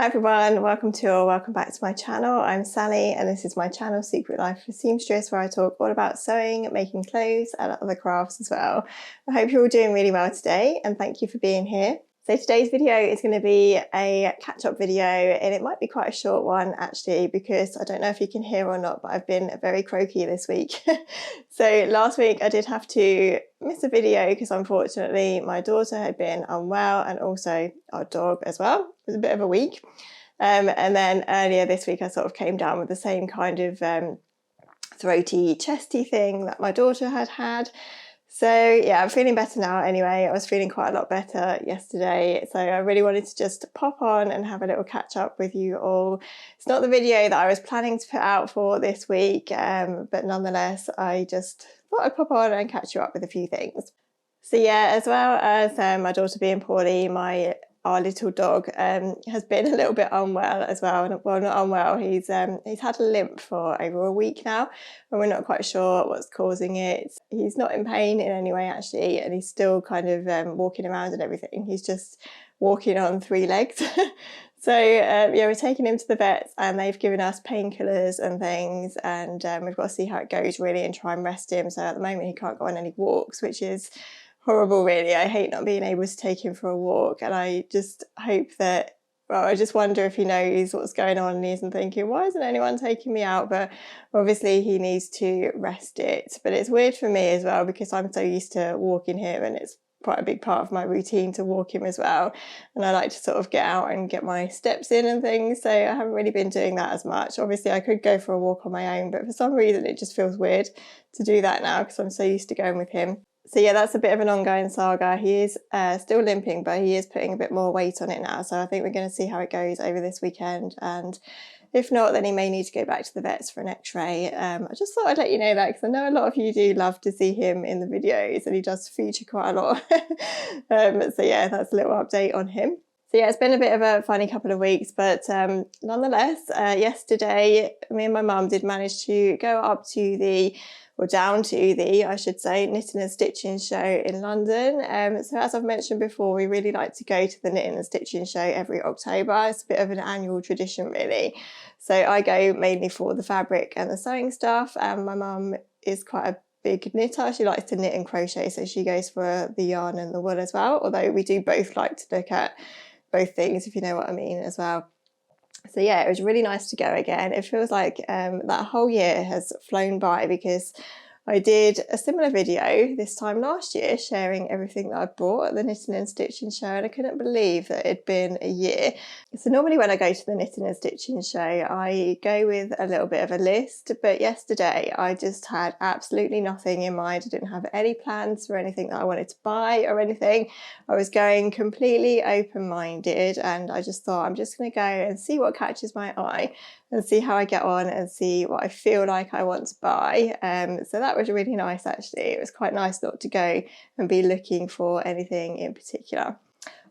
Hi everyone, welcome to or welcome back to my channel. I'm Sally and this is my channel Secret Life of Seamstress, where I talk all about sewing, making clothes and other crafts as well. I hope you're all doing really well today and thank you for being here. So today's video is going to be a catch-up video, and it might be quite a short one actually, because I don't know if you can hear or not, but I've been very croaky this week. So last week I did have to miss a video because unfortunately my daughter had been unwell and also our dog as well. It was a bit of a week. And then earlier this week I sort of came down with the same kind of throaty, chesty thing that my daughter had had. So yeah, I'm feeling better now anyway. I was feeling quite a lot better yesterday. So I really wanted to just pop on and have a little catch up with you all. It's not the video that I was planning to put out for this week, but nonetheless, I just thought I'd pop on and catch you up with a few things. So yeah, as well as my daughter being poorly, our little dog has been a little bit unwell as well. Well, not unwell, he's had a limp for over a week now and we're not quite sure what's causing it. He's not in pain in any way actually, and he's still kind of walking around and everything. He's just walking on 3 legs. So yeah, we're taking him to the vets and they've given us painkillers and things, and we've got to see how it goes really and try and rest him. So at the moment he can't go on any walks, which is horrible really. I hate not being able to take him for a walk, and I just hope that, well, I just wonder if he knows what's going on and he isn't thinking, why isn't anyone taking me out? But obviously he needs to rest it. But it's weird for me as well because I'm so used to walking him and it's quite a big part of my routine to walk him as well, and I like to sort of get out and get my steps in and things, so I haven't really been doing that as much. Obviously I could go for a walk on my own, but for some reason it just feels weird to do that now because I'm so used to going with him. So yeah, that's a bit of an ongoing saga. He is still limping, but he is putting a bit more weight on it now, so I think we're going to see how it goes over this weekend, and if not, then he may need to go back to the vets for an x-ray. I just thought I'd let you know that because I know a lot of you do love to see him in the videos and he does feature quite a lot. So yeah, that's a little update on him. So yeah, it's been a bit of a funny couple of weeks, but nonetheless, yesterday me and my mum did manage to go up to the, or down to the, I should say, Knitting and Stitching show in London. So as I've mentioned before, we really like to go to the Knitting and Stitching show every October. It's a bit of an annual tradition really. So I go mainly for the fabric and the sewing stuff, and my mum is quite a big knitter. She likes to knit and crochet, so she goes for the yarn and the wool as well, although we do both like to look at both things, if you know what I mean, as well. So yeah, it was really nice to go again. It feels like that whole year has flown by because I did a similar video this time last year sharing everything that I bought at the Knitting and Stitching show, and I couldn't believe that it'd been a year. So normally when I go to the Knitting and Stitching show, I go with a little bit of a list, but yesterday I just had absolutely nothing in mind. I didn't have any plans for anything that I wanted to buy or anything. I was going completely open-minded, and I just thought I'm just going to go and see what catches my eye and see how I get on and see what I feel like I want to buy. So that was really nice actually. It was quite nice not to go and be looking for anything in particular.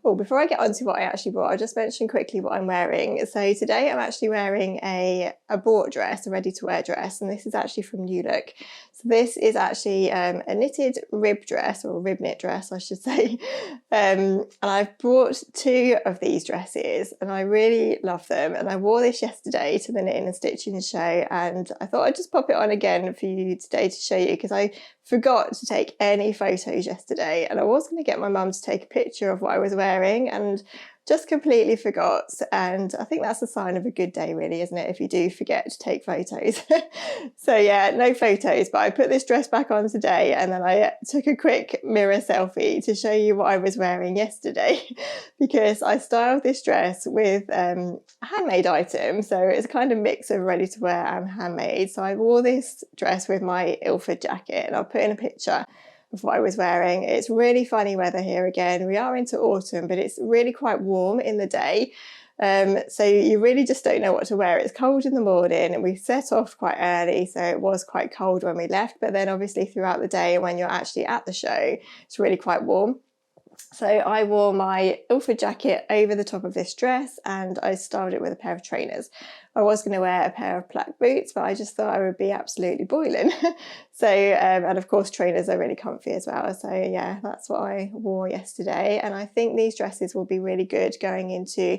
Oh, before I get on to what I actually bought, I'll just mention quickly what I'm wearing. So today I'm actually wearing a bought dress, a ready-to-wear dress, and this is actually from New Look. So this is actually a knitted rib dress, or a rib knit dress I should say. And I've bought 2 of these dresses and I really love them, and I wore this yesterday to the Knitting and Stitching show, and I thought I'd just pop it on again for you today to show you because I forgot to take any photos yesterday, and I was going to get my mum to take a picture of what I was wearing and just completely forgot. And I think that's a sign of a good day really, isn't it, if you do forget to take photos. So yeah, no photos, but I put this dress back on today and then I took a quick mirror selfie to show you what I was wearing yesterday because I styled this dress with handmade items, so it's a kind of mix of ready to wear and handmade. So I wore this dress with my Ilford jacket, and I'll put in a picture of what I was wearing. It's really funny weather here again. We are into autumn, but it's really quite warm in the day. So you really just don't know what to wear. It's cold in the morning and we set off quite early, so it was quite cold when we left, but then obviously throughout the day when you're actually at the show, it's really quite warm. So I wore my Ilford jacket over the top of this dress and I styled it with a pair of trainers. I was going to wear a pair of black boots, but I just thought I would be absolutely boiling. So, and of course trainers are really comfy as well. So yeah, that's what I wore yesterday. And I think these dresses will be really good going into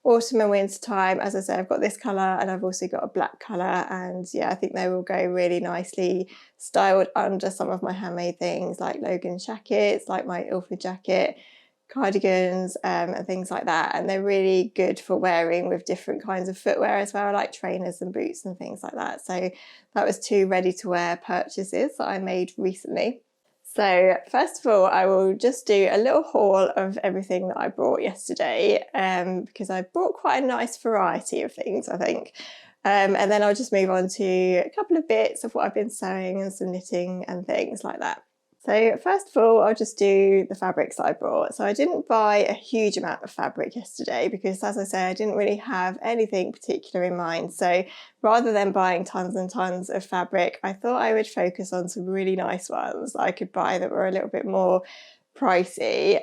autumn and winter time. As I say, I've got this colour and I've also got a black colour, and yeah, I think they will go really nicely styled under some of my handmade things like Logan jackets, like my Ilford jacket, cardigans, and things like that. And they're really good for wearing with different kinds of footwear as well, like trainers and boots and things like that. So that was 2 ready to wear purchases that I made recently. So first of all, I will just do a little haul of everything that I bought yesterday, because I bought quite a nice variety of things, I think. And then I'll just move on to a couple of bits of what I've been sewing and some knitting and things like that. So first of all, I'll just do the fabrics that I bought. So I didn't buy a huge amount of fabric yesterday because, as I say, I didn't really have anything particular in mind. So rather than buying tons and tons of fabric, I thought I would focus on some really nice ones that I could buy that were a little bit more pricey.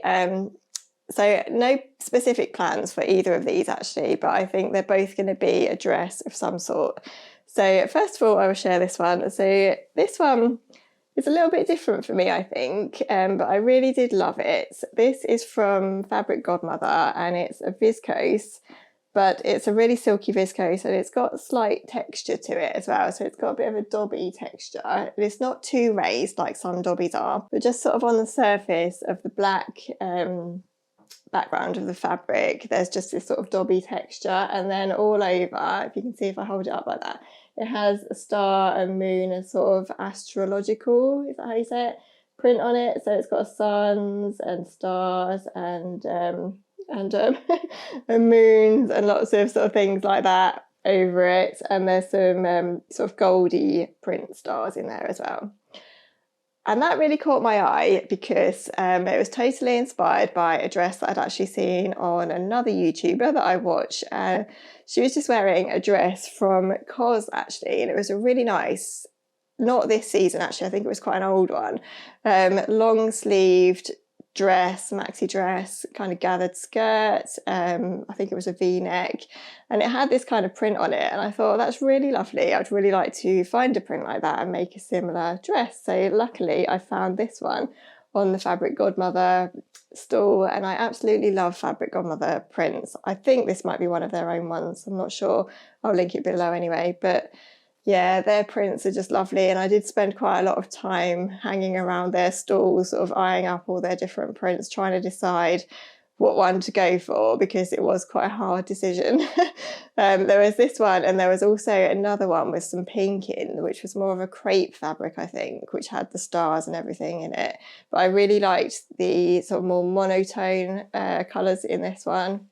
So no specific plans for either of these actually, but I think they're both going to be a dress of some sort. So first of all, I will share this one. So this one, it's a little bit different for me, I think, but I really did love it. This is from Fabric Godmother and it's a viscose, but it's a really silky viscose and it's got a slight texture to it as well. So it's got a bit of a dobby texture. And it's not too raised like some dobbies are, but just sort of on the surface of the black background of the fabric, there's just this sort of dobby texture. And then all over, if you can see if I hold it up like that, it has a star and moon, a sort of astrological, is that how you say it, print on it. So it's got suns and stars and and moons and lots of sort of things like that over it. And there's some sort of goldy print stars in there as well. And that really caught my eye because it was totally inspired by a dress that I'd actually seen on another YouTuber that I watch. She was just wearing a dress from COS actually, and it was a really nice, not this season actually, I think it was quite an old one, long sleeved dress, maxi dress, kind of gathered skirt. I think it was a V-neck, and it had this kind of print on it, and I thought that's really lovely. I'd really like to find a print like that and make a similar dress. So luckily I found this one on the Fabric Godmother stall, and I absolutely love Fabric Godmother prints. I think this might be one of their own ones, I'm not sure. I'll link it below anyway, but yeah, their prints are just lovely, and I did spend quite a lot of time hanging around their stalls, sort of eyeing up all their different prints, trying to decide what one to go for, because it was quite a hard decision. There was this one, and there was also another one with some pink in, which was more of a crepe fabric, I think, which had the stars and everything in it. But I really liked the sort of more monotone colours in this one,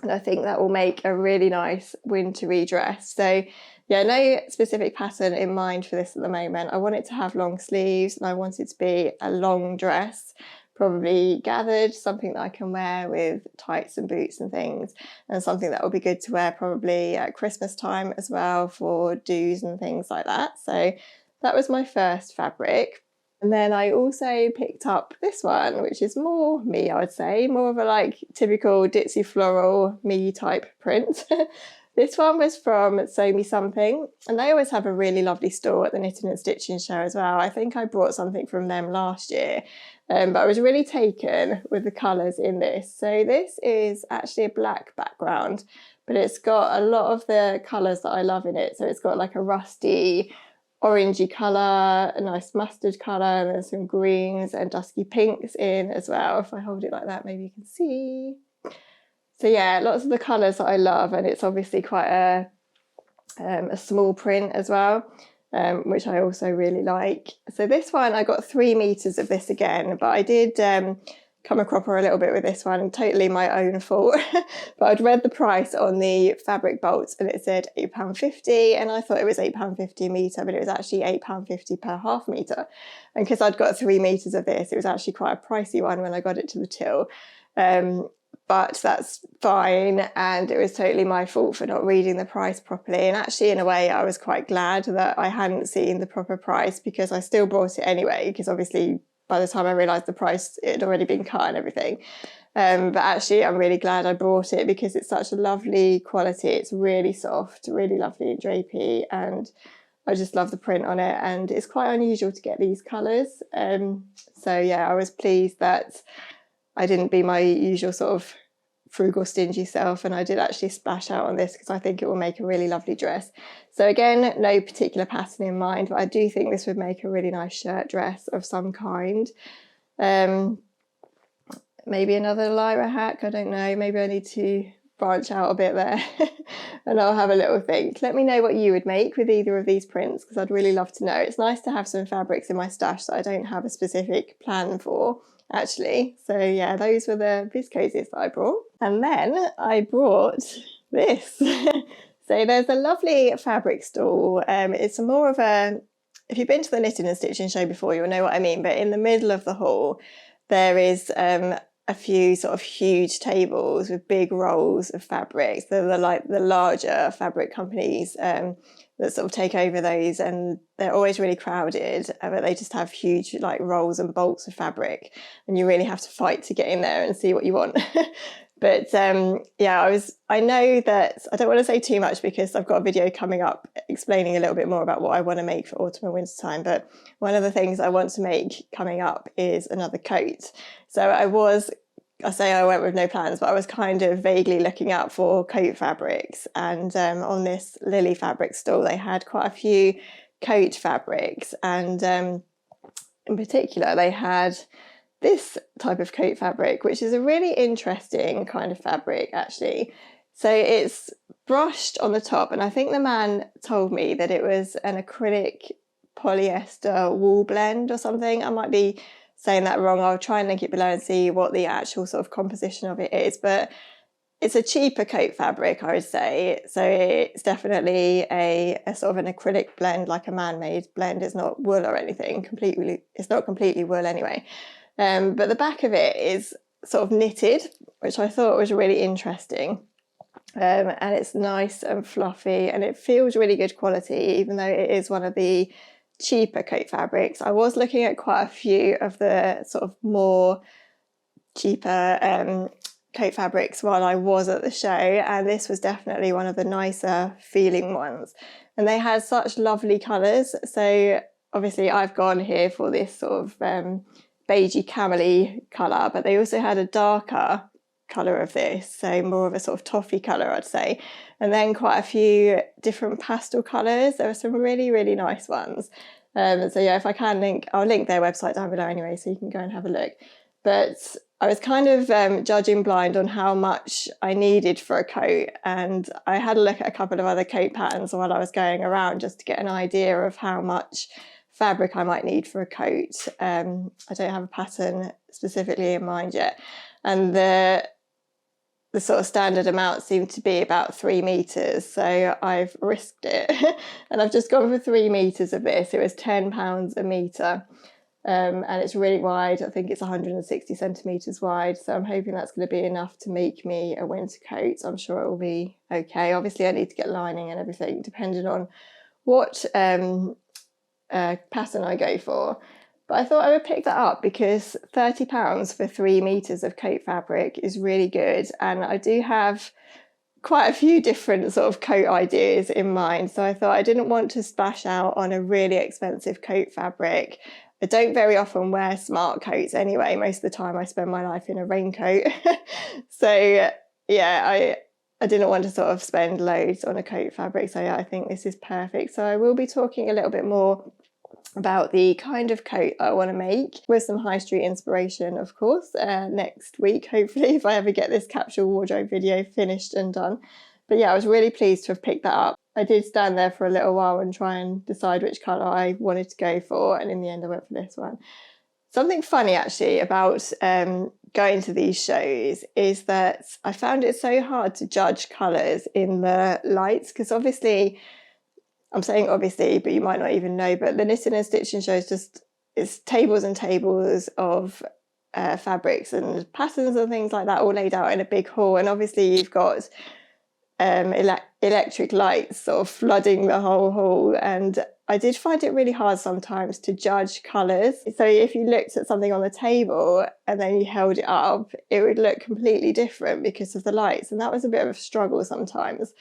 and I think that will make a really nice wintry dress. So yeah, no specific pattern in mind for this at the moment. I want it to have long sleeves and I want it to be a long dress, probably gathered, something that I can wear with tights and boots and things, and something that will be good to wear probably at Christmas time as well for do's and things like that. So that was my first fabric. And then I also picked up this one, which is more me, I would say, more of a like typical ditzy floral me type print. This one was from Sew Me Something, and they always have a really lovely store at the Knitting and Stitching show as well. I think I brought something from them last year, but I was really taken with the colours in this. So this is actually a black background, but it's got a lot of the colours that I love in it. So it's got like a rusty orangey colour, a nice mustard colour, and then some greens and dusky pinks in as well. If I hold it like that, maybe you can see. So yeah, lots of the colours that I love, and it's obviously quite a small print as well, which I also really like. So this one, I got 3 meters of this again, but I did come a cropper a little bit with this one, totally my own fault. But I'd read the price on the fabric bolts and it said £8.50, and I thought it was £8.50 a metre, but it was actually £8.50 per half metre. And because I'd got 3 meters of this, it was actually quite a pricey one when I got it to the till. But that's fine, and it was totally my fault for not reading the price properly. And actually, in a way, I was quite glad that I hadn't seen the proper price, because I still bought it anyway, because obviously by the time I realised the price, it had already been cut and everything. But actually, I'm really glad I bought it because it's such a lovely quality. It's really soft, really lovely and drapey, and I just love the print on it, and it's quite unusual to get these colours. So yeah, I was pleased that I didn't be my usual sort of frugal, stingy self, and I did actually splash out on this because I think it will make a really lovely dress. So again, no particular pattern in mind, but I do think this would make a really nice shirt dress of some kind. Maybe another Lyra hack, I don't know, maybe I need to branch out a bit there and I'll have a little think. Let me know what you would make with either of these prints because I'd really love to know. It's nice to have some fabrics in my stash that I don't have a specific plan for actually. So yeah, those were the viscoses that I brought. And then I brought this. So there's a lovely fabric stall. It's more of a, if you've been to the knitting and stitching show before, you'll know what I mean, but in the middle of the hall there is a few sort of huge tables with big rolls of fabrics. They're like the larger fabric companies that sort of take over those, and they're always really crowded, but they just have huge like rolls and bolts of fabric, and you really have to fight to get in there and see what you want. But yeah, I know that I don't want to say too much because I've got a video coming up explaining a little bit more about what I want to make for autumn and winter time. But one of the things I want to make coming up is another coat. So I say I went with no plans, but I was kind of vaguely looking out for coat fabrics. And on this Lily fabric stall, they had quite a few coat fabrics. And in particular, they had this type of coat fabric, which is a really interesting kind of fabric actually. So it's brushed on the top, and I think the man told me that it was an acrylic polyester wool blend or something. I might be saying that wrong. I'll try and link it below and see what the actual sort of composition of it is, but it's a cheaper coat fabric, I would say. So it's definitely a sort of an acrylic blend, like a man-made blend. It's not wool or anything, it's not completely wool anyway. But the back of it is sort of knitted, which I thought was really interesting. And it's nice and fluffy, and it feels really good quality, even though it is one of the cheaper coat fabrics. I was looking at quite a few of the sort of more cheaper coat fabrics while I was at the show, and this was definitely one of the nicer feeling ones. And they had such lovely colours. So obviously I've gone here for this sort of beigey camely colour, but they also had a darker colour of this, so more of a sort of toffee colour, I'd say, and then quite a few different pastel colours. There were some really, really nice ones. So yeah, if I can I'll link their website down below anyway, so you can go and have a look. But I was kind of judging blind on how much I needed for a coat, and I had a look at a couple of other coat patterns while I was going around just to get an idea of how much fabric I might need for a coat. I don't have a pattern specifically in mind yet, and the sort of standard amount seemed to be about 3 meters, so I've risked it and I've just gone for 3 meters of this. It was £10 a meter, and it's really wide. I think it's 160 centimeters wide, so I'm hoping that's going to be enough to make me a winter coat. I'm sure it will be okay. Obviously I need to get lining and everything depending on what pattern I go for. But I thought I would pick that up because £30 for 3 meters of coat fabric is really good. And I do have quite a few different sort of coat ideas in mind. So I thought I didn't want to splash out on a really expensive coat fabric. I don't very often wear smart coats anyway. Most of the time I spend my life in a raincoat. So yeah, I didn't want to sort of spend loads on a coat fabric. So yeah, I think this is perfect. So I will be talking a little bit more about the kind of coat I want to make with some high street inspiration, of course, next week, hopefully, if I ever get this capsule wardrobe video finished and done. But yeah, I was really pleased to have picked that up. I did stand there for a little while and try and decide which colour I wanted to go for, and in the end I went for this one. Something funny actually about going to these shows is that I found it so hard to judge colours in the lights, because obviously, I'm saying obviously, but you might not even know, but the knitting and stitching shows it's tables and tables of fabrics and patterns and things like that all laid out in a big hall, and obviously you've got electric lights sort of flooding the whole hall, and I did find it really hard sometimes to judge colours. So if you looked at something on the table and then you held it up, it would look completely different because of the lights, and that was a bit of a struggle sometimes.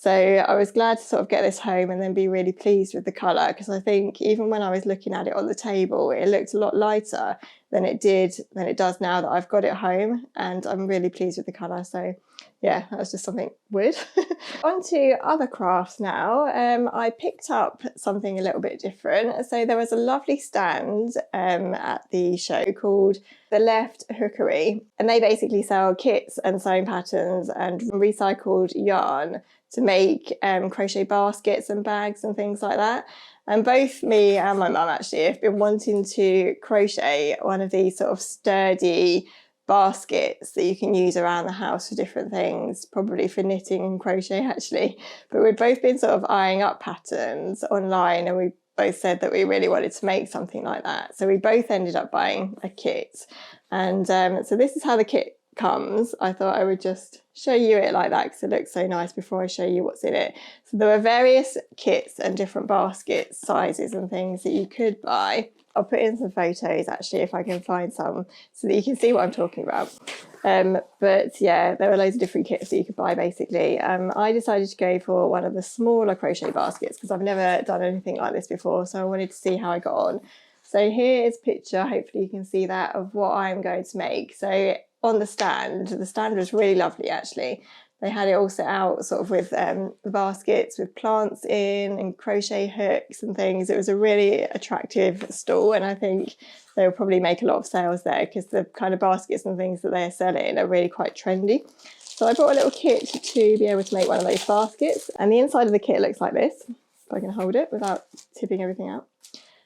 So I was glad to sort of get this home and then be really pleased with the colour, because I think even when I was looking at it on the table, it looked a lot lighter than it does now that I've got it home, and I'm really pleased with the colour. So yeah, that was just something weird. On to other crafts now. I picked up something a little bit different. So there was a lovely stand at the show called The Left Hookery, and they basically sell kits and sewing patterns and recycled yarn to make crochet baskets and bags and things like that. And both me and my mum actually have been wanting to crochet one of these sort of sturdy baskets that you can use around the house for different things, probably for knitting and crochet actually. But we've both been sort of eyeing up patterns online, and we both said that we really wanted to make something like that. So we both ended up buying a kit. And so this is how the kit comes. I thought I would just show you it like that because it looks so nice before I show you what's in it. So there are various kits and different baskets, sizes and things that you could buy. I'll put in some photos actually if I can find some so that you can see what I'm talking about. But yeah, there were loads of different kits that you could buy basically. I decided to go for one of the smaller crochet baskets because I've never done anything like this before, so I wanted to see how I got on. So here is a picture, hopefully you can see that, of what I'm going to make. So on the stand was really lovely actually. They had it all set out sort of with the baskets with plants in and crochet hooks and things. It was a really attractive stall, and I think they'll probably make a lot of sales there because the kind of baskets and things that they're selling are really quite trendy. So I bought a little kit to be able to make one of those baskets, and the inside of the kit looks like this, if I can hold it without tipping everything out.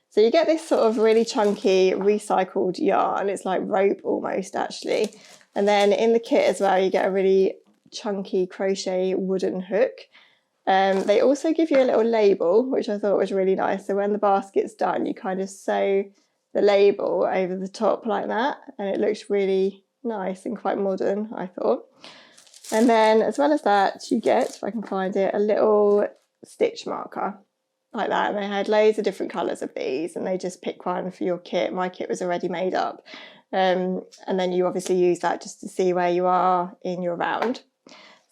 So you get this sort of really chunky recycled yarn. It's like rope almost actually. And then in the kit as well, you get a really chunky crochet wooden hook. They also give you a little label, which I thought was really nice. So when the basket's done, you kind of sew the label over the top like that. And it looks really nice and quite modern, I thought. And then as well as that, you get, if I can find it, a little stitch marker like that. And they had loads of different colours of these, and they just pick one for your kit. My kit was already made up. And then you obviously use that just to see where you are in your round.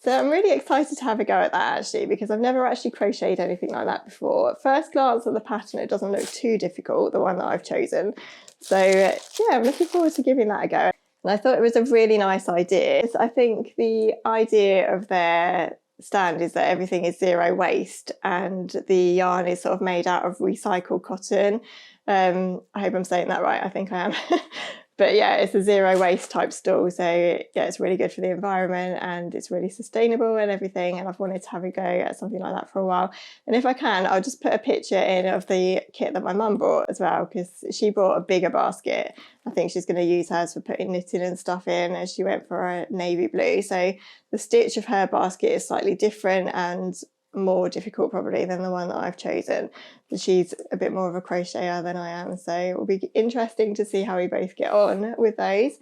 So I'm really excited to have a go at that actually, because I've never actually crocheted anything like that before. At first glance at the pattern, it doesn't look too difficult, the one that I've chosen. So yeah, I'm looking forward to giving that a go. And I thought it was a really nice idea. I think the idea of their stand is that everything is zero waste, and the yarn is sort of made out of recycled cotton. I hope I'm saying that right. I think I am. But yeah, it's a zero waste type stall. So yeah, it's really good for the environment and it's really sustainable and everything. And I've wanted to have a go at something like that for a while. And if I can, I'll just put a picture in of the kit that my mum bought as well, because she bought a bigger basket. I think she's going to use hers for putting knitting and stuff in, as she went for a navy blue. So the stitch of her basket is slightly different and more difficult probably than the one that I've chosen, but she's a bit more of a crocheter than I am, so it will be interesting to see how we both get on with those.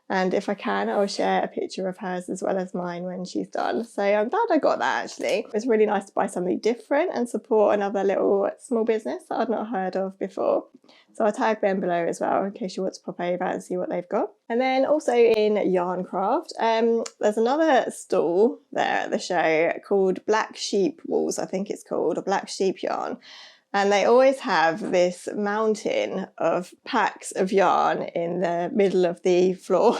And if I can, I'll share a picture of hers as well as mine when she's done. So I'm glad I got that actually. It was really nice to buy something different and support another little small business that I'd not heard of before. So I'll tag them below as well in case you want to pop over and see what they've got. And then also in yarn craft, there's another stall there at the show called Black Sheep Wools, I think it's called, or Black Sheep Yarn. And they always have this mountain of packs of yarn in the middle of the floor,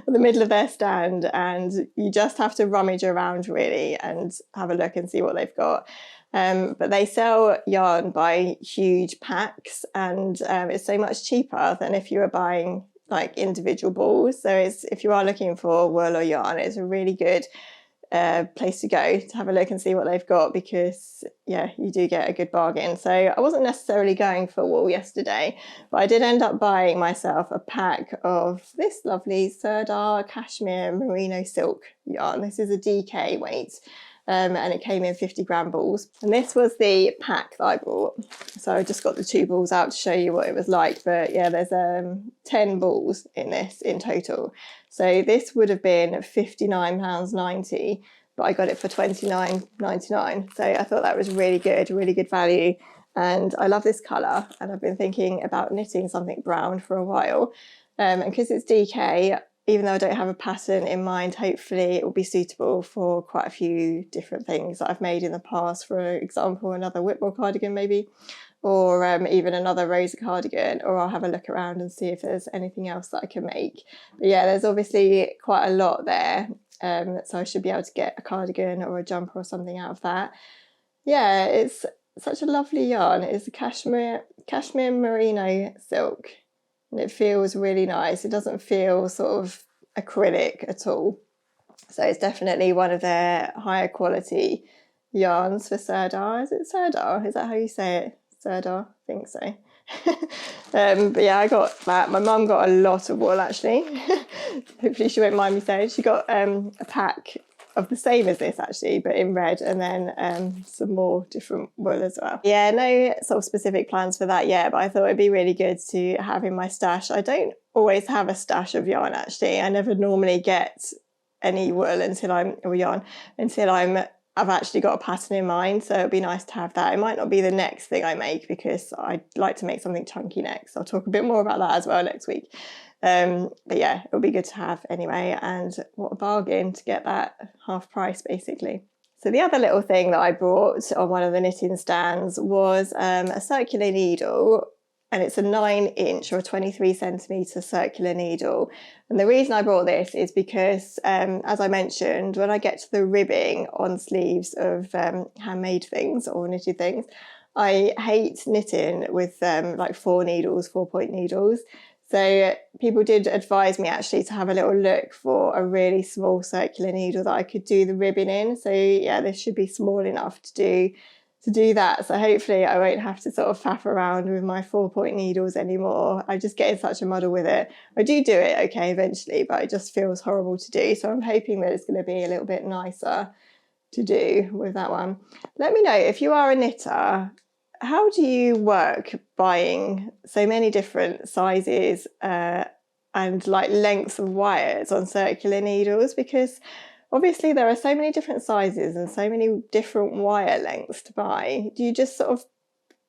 or the middle of their stand, and you just have to rummage around really and have a look and see what they've got. But they sell yarn by huge packs, and it's so much cheaper than if you were buying like individual balls. So if you are looking for wool or yarn, it's a really good place to go to have a look and see what they've got, because yeah, you do get a good bargain. So I wasn't necessarily going for wool yesterday, but I did end up buying myself a pack of this lovely Serdar Cashmere Merino Silk yarn. This is a DK weight. And it came in 50-gram balls, and this was the pack that I bought. So I just got the 2 balls out to show you what it was like, but yeah, there's 10 balls in this in total. So this would have been £59.90, but I got it for £29.99. So I thought that was really good value, and I love this colour, and I've been thinking about knitting something brown for a while, and because it's DK, even though I don't have a pattern in mind, hopefully it will be suitable for quite a few different things that I've made in the past. For example, another Whitmore cardigan maybe, or even another Rosa cardigan, or I'll have a look around and see if there's anything else that I can make. But yeah, there's obviously quite a lot there, so I should be able to get a cardigan or a jumper or something out of that. Yeah, it's such a lovely yarn. It's a cashmere merino silk, and it feels really nice. It doesn't feel sort of acrylic at all. So it's definitely one of their higher quality yarns for Sirdar. Is it Sirdar? Is that how you say it? Sirdar? I think so. But yeah, I got that. My mum got a lot of wool actually. Hopefully she won't mind me saying. She got a pack of the same as this actually, but in red, and then some more different wool as well. Yeah, no sort of specific plans for that yet, but I thought it'd be really good to have in my stash. I don't always have a stash of yarn actually. I never normally get any wool until I've actually got a pattern in mind, so it'd be nice to have that. It might not be the next thing I make because I'd like to make something chunky next. I'll talk a bit more about that as well next week. But yeah, it'll be good to have anyway, and what a bargain to get that half price basically. So the other little thing that I brought on one of the knitting stands was a circular needle, and it's a 9-inch or a 23 centimetre circular needle. And the reason I brought this is because, as I mentioned, when I get to the ribbing on sleeves of handmade things or knitted things, I hate knitting with like 4-point needles. So people did advise me actually to have a little look for a really small circular needle that I could do the ribbing in. So yeah, this should be small enough to do that. So hopefully I won't have to sort of faff around with my 4-point needles anymore. I just get in such a muddle with it. I do it okay eventually, but it just feels horrible to do. So I'm hoping that it's going to be a little bit nicer to do with that one. Let me know if you are a knitter, how do you work buying so many different sizes and like lengths of wires on circular needles? Because obviously there are so many different sizes and so many different wire lengths to buy. Do you just sort of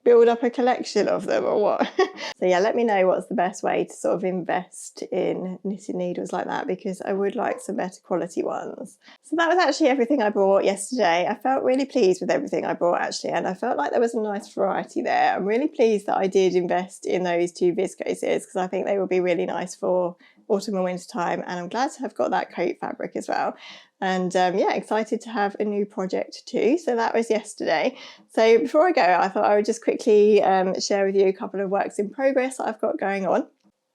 build up a collection of them or what? So yeah, let me know what's the best way to sort of invest in knitting needles like that, because I would like some better quality ones. So that was actually everything I bought yesterday. I felt really pleased with everything I bought actually, and I felt like there was a nice variety there. I'm really pleased that I did invest in those 2 viscoses because I think they will be really nice for autumn and winter time, and I'm glad to have got that coat fabric as well. And yeah, excited to have a new project too. So that was yesterday. So before I go, I thought I would just quickly share with you a couple of works in progress that I've got going on.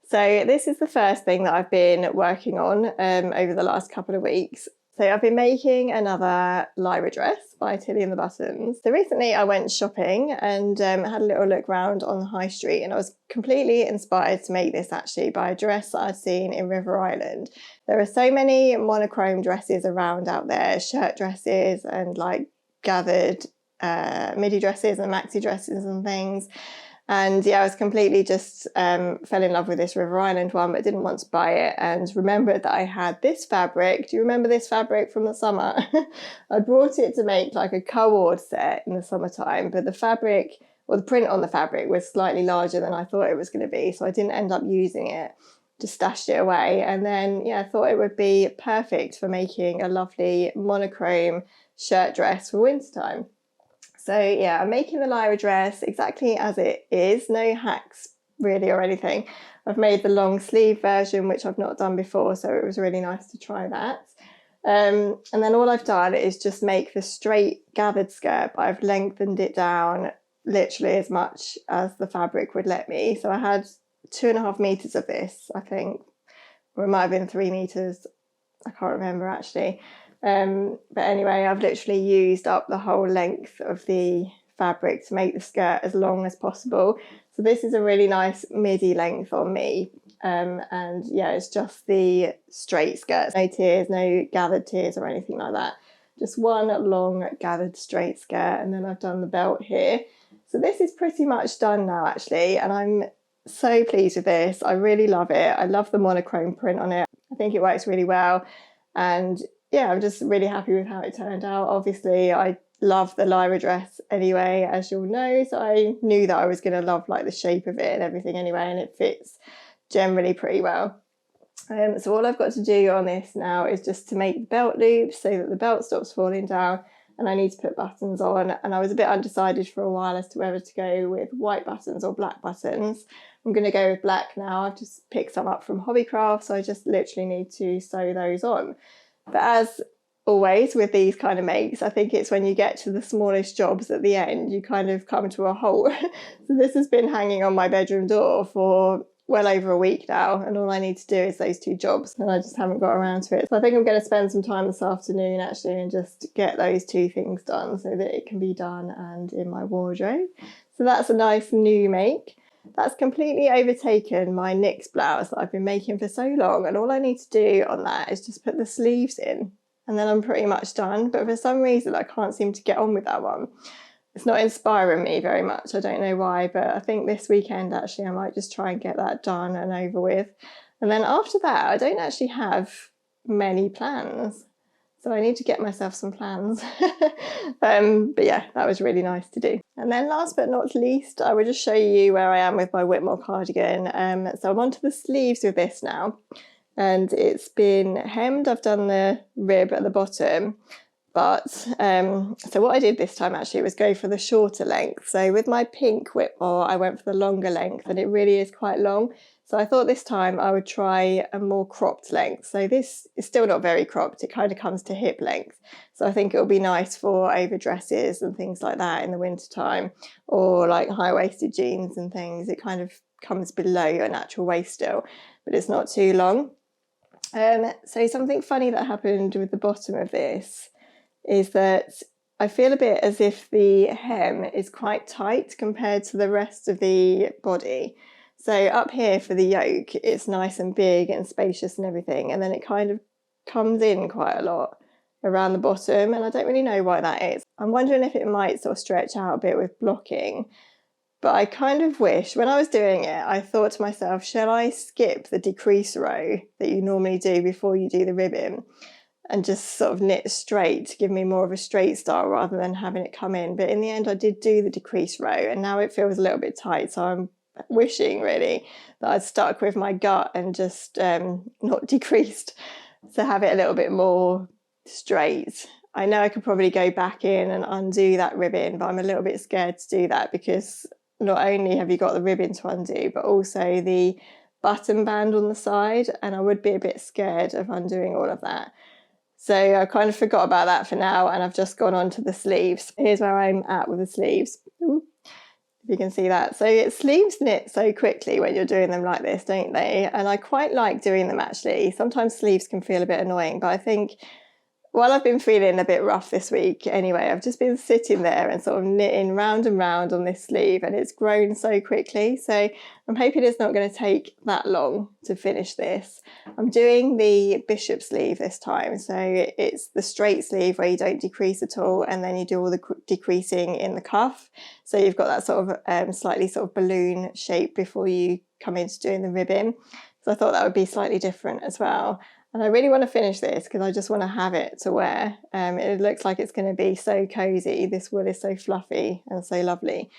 So this is the first thing that I've been working on over the last couple of weeks. So I've been making another Lyra dress by Tilly and the Buttons. So recently I went shopping and had a little look around on the high street, and I was completely inspired to make this actually by a dress that I'd seen in River Island. There are so many monochrome dresses around out there, shirt dresses and like gathered midi dresses and maxi dresses and things. And yeah, I was completely just fell in love with this River Island one, but didn't want to buy it, and remembered that I had this fabric. Do you remember this fabric from the summer? I brought it to make like a co-ord set in the summertime, but the fabric, or the print on the fabric, was slightly larger than I thought it was going to be, so I didn't end up using it. Just stashed it away, and then yeah, I thought it would be perfect for making a lovely monochrome shirt dress for wintertime. So yeah, I'm making the Lyra dress exactly as it is, no hacks really or anything. I've made the long sleeve version, which I've not done before, so it was really nice to try that. And then all I've done is just make the straight gathered skirt, but I've lengthened it down literally as much as the fabric would let me. So I had 2.5 meters of this, I think, or it might have been 3 meters. I can't remember actually. But anyway, I've literally used up the whole length of the fabric to make the skirt as long as possible. So this is a really nice midi length on me. And yeah, it's just the straight skirt, no tiers, no gathered tiers or anything like that. Just one long gathered straight skirt, and then I've done the belt here. So this is pretty much done now actually, and I'm so pleased with this. I really love it. I love the monochrome print on it. I think it works really well, and yeah, I'm just really happy with how it turned out. Obviously, I love the Lyra dress anyway, as you'll know, so I knew that I was going to love like the shape of it and everything anyway, and it fits generally pretty well. So all I've got to do on this now is just to make the belt loop so that the belt stops falling down, and I need to put buttons on, and I was a bit undecided for a while as to whether to go with white buttons or black buttons. I'm going to go with black now. I've just picked some up from Hobbycraft, so I just literally need to sew those on. But as always with these kind of makes, I think it's when you get to the smallest jobs at the end, you kind of come to a halt. So this has been hanging on my bedroom door for well over a week now, and all I need to do is those 2 jobs, and I just haven't got around to it. So I think I'm going to spend some time this afternoon actually and just get those 2 things done so that it can be done and in my wardrobe. So that's a nice new make. That's completely overtaken my NYX blouse that I've been making for so long, and all I need to do on that is just put the sleeves in, and then I'm pretty much done. But for some reason I can't seem to get on with that one. It's not inspiring me very much. I don't know why, but I think this weekend actually I might just try and get that done and over with. And then after that I don't actually have many plans, so I need to get myself some plans. But yeah, that was really nice to do. And then last but not least, I will just show you where I am with my Whitmore cardigan. So I'm onto the sleeves with this now, and it's been hemmed. I've done the rib at the bottom. But so what I did this time actually was go for the shorter length. So with my pink Whitmore, I went for the longer length, and it really is quite long. So I thought this time I would try a more cropped length. So this is still not very cropped. It kind of comes to hip length. So I think it'll be nice for overdresses and things like that in the winter time, or like high-waisted jeans and things. It kind of comes below your natural waist still, but it's not too long. So something funny that happened with the bottom of this is that I feel a bit as if the hem is quite tight compared to the rest of the body. So up here for the yoke, it's nice and big and spacious and everything, and then it kind of comes in quite a lot around the bottom, and I don't really know why that is. I'm wondering if it might sort of stretch out a bit with blocking, but I kind of wish, when I was doing it, I thought to myself, shall I skip the decrease row that you normally do before you do the ribbing, and just sort of knit straight to give me more of a straight style rather than having it come in. But in the end I did do the decrease row, and now it feels a little bit tight, so I'm wishing really that I'd stuck with my gut and just not decreased, to have it a little bit more straight. I know I could probably go back in and undo that ribbon, but I'm a little bit scared to do that, because not only have you got the ribbon to undo, but also the button band on the side, and I would be a bit scared of undoing all of that. So I kind of forgot about that for now, and I've just gone on to the sleeves. Here's where I'm at with the sleeves. Ooh, if you can see that. So sleeves knit so quickly when you're doing them like this, don't they? And I quite like doing them actually. Sometimes sleeves can feel a bit annoying, but I think while I've been feeling a bit rough this week anyway, I've just been sitting there and sort of knitting round and round on this sleeve, and it's grown so quickly. So I'm hoping it's not going to take that long to finish this. I'm doing the bishop sleeve this time. So it's the straight sleeve where you don't decrease at all, and then you do all the decreasing in the cuff. So you've got that sort of slightly sort of balloon shape before you come into doing the ribbing. So I thought that would be slightly different as well. And I really want to finish this because I just want to have it to wear. It looks like it's going to be so cozy. This wool is so fluffy and so lovely.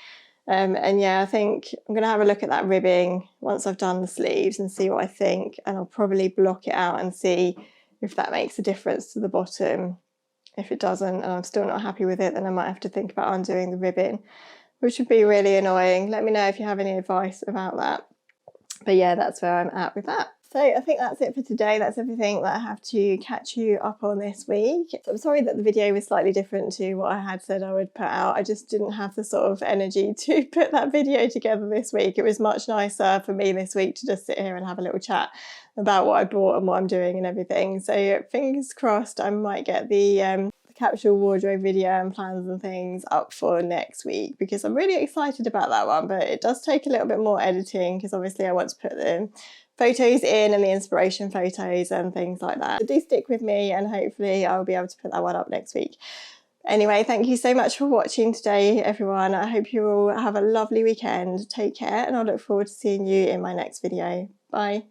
And yeah, I think I'm going to have a look at that ribbing once I've done the sleeves and see what I think. And I'll probably block it out and see if that makes a difference to the bottom. If it doesn't and I'm still not happy with it, then I might have to think about undoing the ribbing, which would be really annoying. Let me know if you have any advice about that. But yeah, that's where I'm at with that. So I think that's it for today. That's everything that I have to catch you up on this week. So I'm sorry that the video was slightly different to what I had said I would put out. I just didn't have the sort of energy to put that video together this week. It was much nicer for me this week to just sit here and have a little chat about what I bought and what I'm doing and everything. So fingers crossed I might get the capsule wardrobe video and plans and things up for next week, because I'm really excited about that one, but it does take a little bit more editing because obviously I want to put the photos in and the inspiration photos and things like that. So do stick with me and hopefully I'll be able to put that one up next week. Anyway, thank you so much for watching today, everyone. I hope you all have a lovely weekend. Take care, and I'll look forward to seeing you in my next video. Bye.